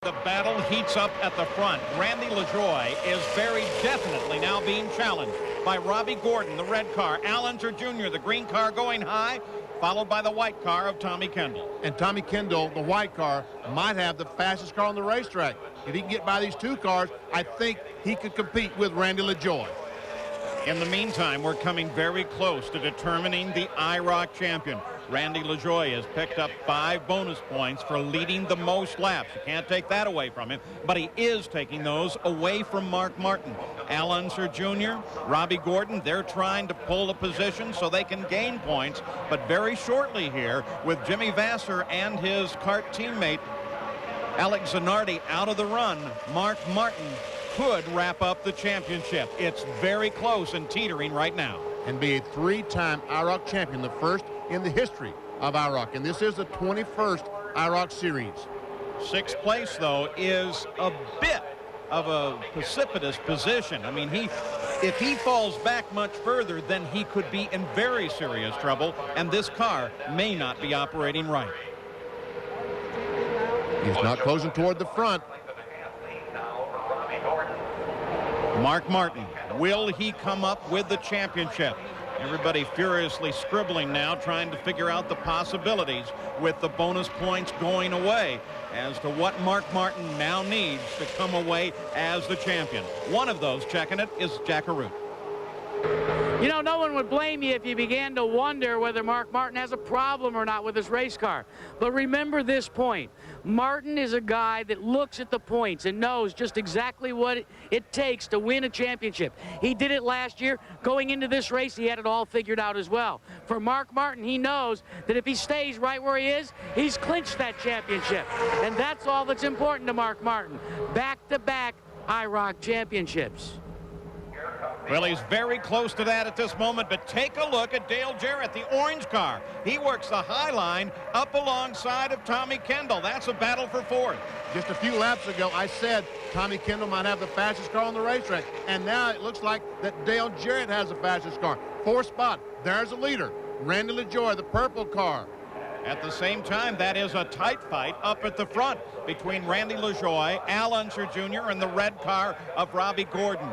The battle heats up at the front. Randy LaJoie is very definitely now being challenged by Robbie Gordon, the red car. Al Unser Jr., the green car, going high, followed by the white car of Tommy Kendall. And Tommy Kendall, the white car, might have the fastest car on the racetrack. If he can get by these two cars, I think he could compete with Randy LaJoie. In the meantime, we're coming very close to determining the IROC champion. Randy LaJoie has picked up 5 bonus points for leading the most laps. You can't take that away from him, but he is taking those away from Mark Martin. Al Unser Jr., Robbie Gordon, they're trying to pull a position so they can gain points, but very shortly here with Jimmy Vasser and his kart teammate Alex Zanardi out of the run, Mark Martin could wrap up the championship. It's very close and teetering right now. And be a 3-time IROC champion, the first in the history of IROC. And this is the 21st IROC series. 6th place, though, is a bit of a precipitous position. I mean, if he falls back much further, then he could be in very serious trouble, and this car may not be operating right. He's not closing toward the front. Mark Martin, will he come up with the championship? Everybody furiously scribbling now, trying to figure out the possibilities with the bonus points going away as to what Mark Martin now needs to come away as the champion. One of those checking it is Jack Arute. You know, no one would blame you if you began to wonder whether Mark Martin has a problem or not with his race car. But remember this point. Martin is a guy that looks at the points and knows just exactly what it takes to win a championship. He did it last year. Going into this race, he had it all figured out as well. For Mark Martin, he knows that if he stays right where he is, he's clinched that championship. And that's all that's important to Mark Martin. Back-to-back IROC championships. Well, he's very close to that at this moment, but take a look at Dale Jarrett, the orange car. He works the high line up alongside of Tommy Kendall. That's a battle for 4th. Just a few laps ago, I said Tommy Kendall might have the fastest car on the racetrack, and now it looks like that Dale Jarrett has the fastest car. 4th spot, there's a leader, Randy LaJoie, the purple car. At the same time, that is a tight fight up at the front between Randy LaJoie, Al Unser Jr., and the red car of Robbie Gordon.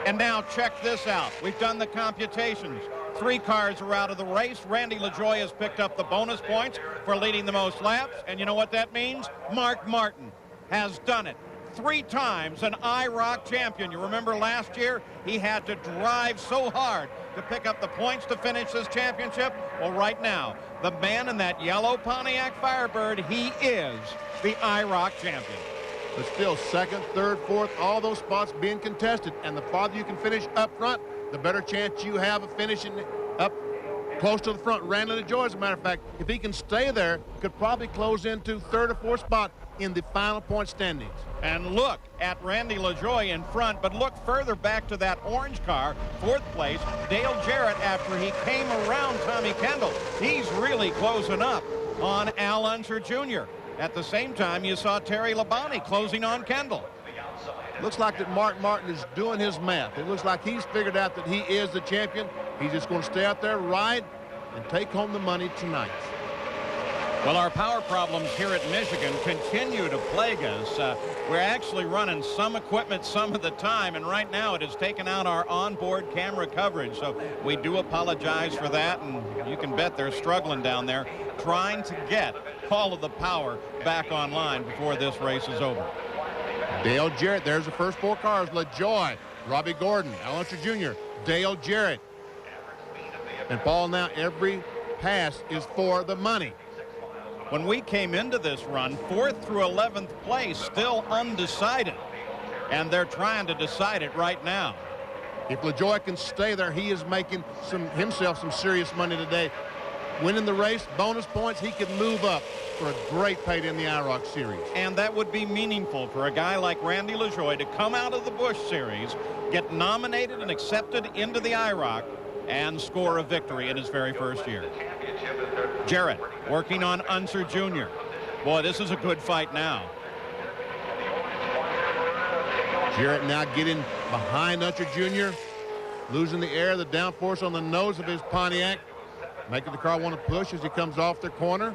And now check this out. We've done the computations. 3 cars are out of the race. Randy LaJoie has picked up the bonus points for leading the most laps. And you know what that means? Mark Martin has done it. 3 times an IROC champion. You remember last year he had to drive so hard to pick up the points to finish this championship? Well, right now, the man in that yellow Pontiac Firebird, he is the IROC champion. But still, 2nd, 3rd, 4th, all those spots being contested. And the farther you can finish up front, the better chance you have of finishing up close to the front. Randy LaJoie, as a matter of fact, if he can stay there, could probably close into 3rd or 4th spot in the final point standings. And look at Randy LaJoie in front, but look further back to that orange car, 4th place, Dale Jarrett, after he came around Tommy Kendall. He's really closing up on Al Unser Jr. At the same time, you saw Terry Labonte closing on Kendall. Looks like that Mark Martin is doing his math. It looks like he's figured out that he is the champion. He's just going to stay out there, ride, and take home the money tonight. Well, our power problems here at Michigan continue to plague us. We're actually running some equipment some of the time, and right now it has taken out our onboard camera coverage. So we do apologize for that, and you can bet they're struggling down there trying to get all of the power back online before this race is over. Dale Jarrett, there's the first 4 cars. LaJoie, Robbie Gordon, Al Unser Jr., Dale Jarrett. And Paul, now every pass is for the money. When we came into this run, 4th through 11th place, still undecided. And they're trying to decide it right now. If LaJoie can stay there, he is making himself some serious money today. Winning the race, bonus points, he could move up for a great payday in the IROC series. And that would be meaningful for a guy like Randy LaJoie to come out of the Busch series, get nominated and accepted into the IROC, and score a victory in his very first year. Jarrett working on Unser Jr. Boy, this is a good fight now. Jarrett now getting behind Unser Jr., losing the air, the downforce on the nose of his Pontiac, making the car want to push as he comes off the corner.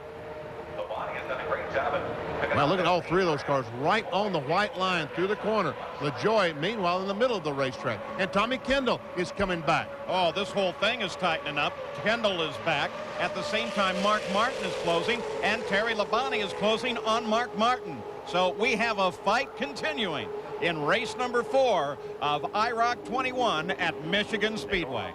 Well, look at all three of those cars right on the white line through the corner. LaJoie, meanwhile, in the middle of the racetrack. And Tommy Kendall is coming back. Oh, this whole thing is tightening up. Kendall is back. At the same time, Mark Martin is closing, and Terry Labonte is closing on Mark Martin. So we have a fight continuing in race number 4 of IROC 21 at Michigan Speedway.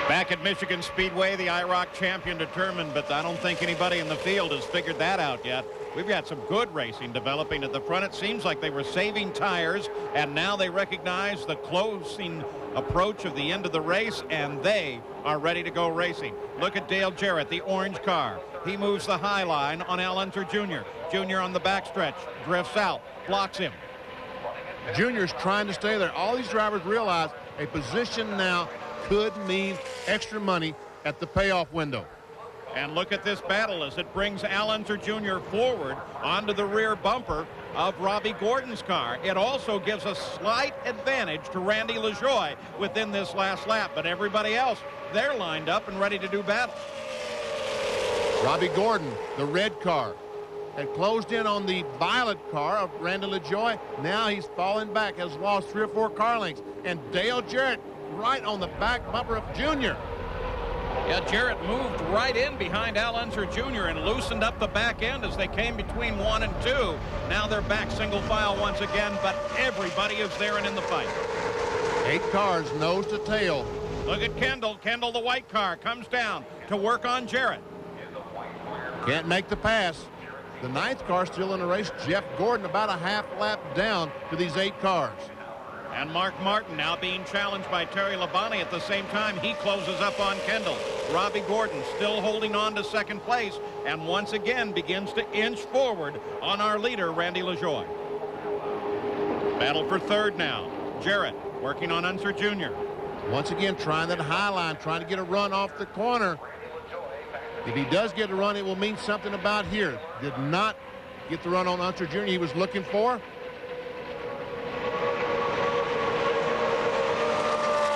Back at Michigan Speedway, the IROC champion determined, but I don't think anybody in the field has figured that out yet. We've got some good racing developing at the front. It seems like they were saving tires, and now they recognize the closing approach of the end of the race, and they are ready to go racing. Look at Dale Jarrett, the orange car. He moves the high line on Al Unser Jr. Jr. on the backstretch, drifts out, blocks him. Junior's trying to stay there. All these drivers realize a position now could mean extra money at the payoff window. And look at this battle as it brings Al Unser Jr. forward onto the rear bumper of Robbie Gordon's car. It also gives a slight advantage to Randy LaJoie within this last lap, but everybody else, they're lined up and ready to do battle. Robbie Gordon, the red car, had closed in on the violet car of Randy LaJoie. Now he's fallen back, has lost 3 or 4 car lengths. And Dale Jarrett right on the back bumper of Junior. Yeah, Jarrett moved right in behind Al Unser Jr. and loosened up the back end as they came between 1 and 2. Now they're back single file once again, but everybody is there and in the fight. 8 cars, nose to tail. Look at Kendall. Kendall, the white car, comes down to work on Jarrett. Can't make the pass. The 9th car still in the race. Jeff Gordon about a half lap down to these 8 cars. And Mark Martin now being challenged by Terry Labonte. At the same time, he closes up on Kendall. Robbie Gordon still holding on to second place and once again begins to inch forward on our leader, Randy LaJoie. Battle for third now. Jarrett working on Unser Jr. Once again, trying that high line, trying to get a run off the corner. If he does get a run, it will mean something about here. Did not get the run on Unser Jr. he was looking for.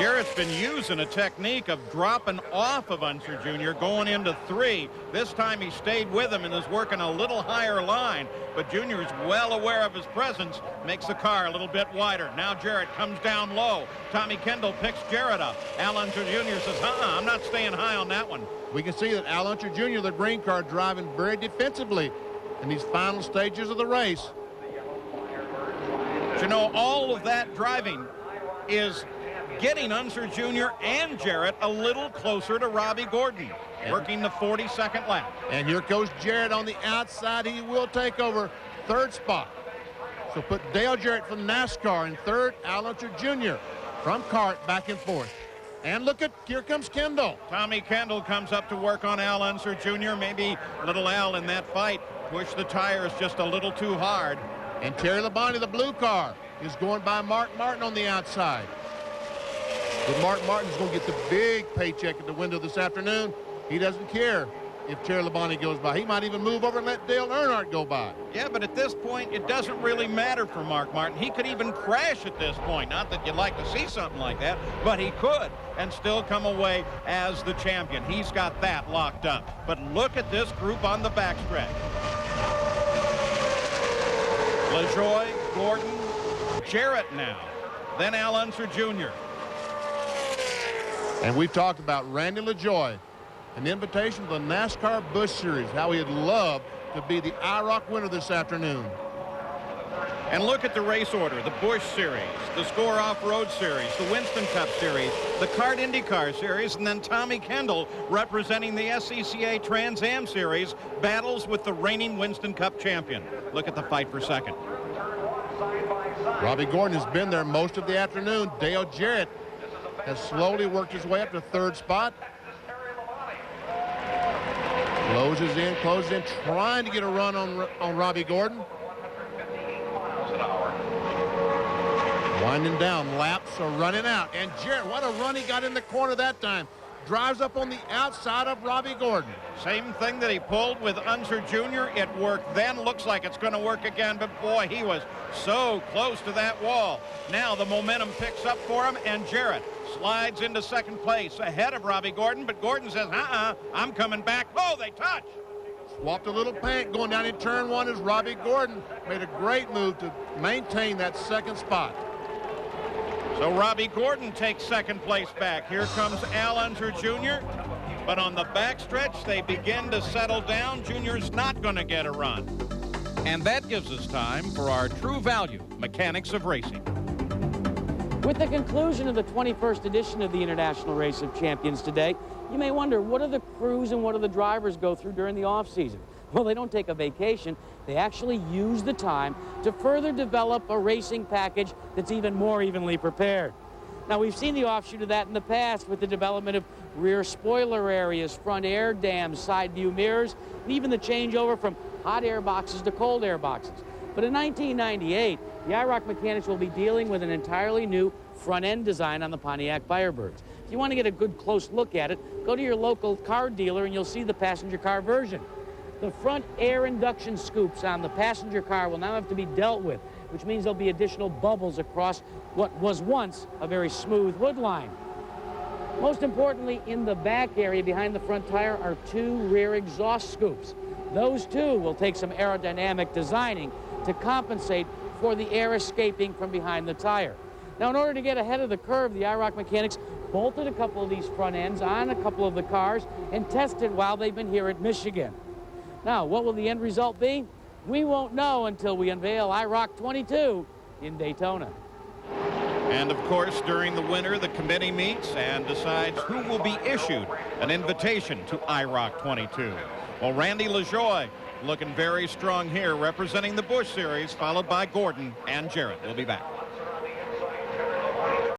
Jarrett's been using a technique of dropping off of Unser Jr. going into 3. This time he stayed with him and is working a little higher line, but Jr. is well aware of his presence, makes the car a little bit wider. Now Jarrett comes down low. Tommy Kendall picks Jarrett up. Al Unser Jr. says, I'm not staying high on that one. We can see that Al Unser Jr., the green car, driving very defensively in these final stages of the race. But you know, all of that driving is getting Unser Jr. and Jarrett a little closer to Robbie Gordon, working the 42nd lap. And here goes Jarrett on the outside. He will take over 3rd spot. So put Dale Jarrett from NASCAR in 3rd, Al Unser Jr. from kart back and forth. And look at, here comes Kendall. Tommy Kendall comes up to work on Al Unser Jr. Maybe little Al in that fight pushed the tires just a little too hard. And Terry Labonte, the blue car, is going by Mark Martin on the outside. But Mark Martin's going to get the big paycheck at the window this afternoon. He doesn't care if Terry Labonte goes by. He might even move over and let Dale Earnhardt go by. Yeah, but at this point, it doesn't really matter for Mark Martin. He could even crash at this point. Not that you'd like to see something like that, but he could and still come away as the champion. He's got that locked up. But look at this group on the backstretch. LaJoie, Gordon, Jarrett now, then Al Unser Jr. And we've talked about Randy LaJoie, an invitation to the NASCAR Busch Series, how he'd love to be the IROC winner this afternoon. And look at the race order: the Busch Series, the Score Off-Road Series, the Winston Cup Series, the Kart IndyCar Series, and then Tommy Kendall representing the SCCA Trans Am Series battles with the reigning Winston Cup champion. Look at the fight for second. Robbie Gordon has been there most of the afternoon. Dale Jarrett has slowly worked his way up to 3rd spot. Closes in, trying to get a run on Robbie Gordon. Winding down, laps are running out. And Jarrett, what a run he got in the corner that time. drives up on the outside of Robbie Gordon. Same thing that he pulled with Unser Jr. It worked then. Looks like it's going to work again, but boy, he was so close to that wall. Now the momentum picks up for him, and Jarrett slides into second place ahead of Robbie Gordon, but Gordon says, I'm coming back. Oh, they touch. Swapped a little paint going down in turn one as Robbie Gordon made a great move to maintain that second spot. So Robbie Gordon takes second place back. Here comes Al Unser Jr. But on the backstretch, they begin to settle down. Junior's not going to get a run. And that gives us time for our true value, mechanics of racing. With the conclusion of the 21st edition of the International Race of Champions today, you may wonder, what do the crews and what do the drivers go through during the off-season? Well, they don't take a vacation. They actually use the time to further develop a racing package that's even more evenly prepared. Now, we've seen the offshoot of that in the past with the development of rear spoiler areas, front air dams, side view mirrors, and even the changeover from hot air boxes to cold air boxes. But in 1998, the IROC mechanics will be dealing with an entirely new front-end design on the Pontiac Firebirds. If you want to get a good close look at it, go to your local car dealer and you'll see the passenger car version. The front air induction scoops on the passenger car will now have to be dealt with, which means there'll be additional bubbles across what was once a very smooth hood line. Most importantly, in the back area behind the front tire are two rear exhaust scoops. Those too will take some aerodynamic designing to compensate for the air escaping from behind the tire. Now, in order to get ahead of the curve, the IROC mechanics bolted a couple of these front ends on a couple of the cars and tested while they've been here at Michigan. Now, what will the end result be? We won't know until we unveil IROC 22 in Daytona. And of course, during the winter, the committee meets and decides who will be issued an invitation to IROC 22. Well, Randy LaJoie looking very strong here, representing the Busch Series, followed by Gordon and Jarrett. We'll be back.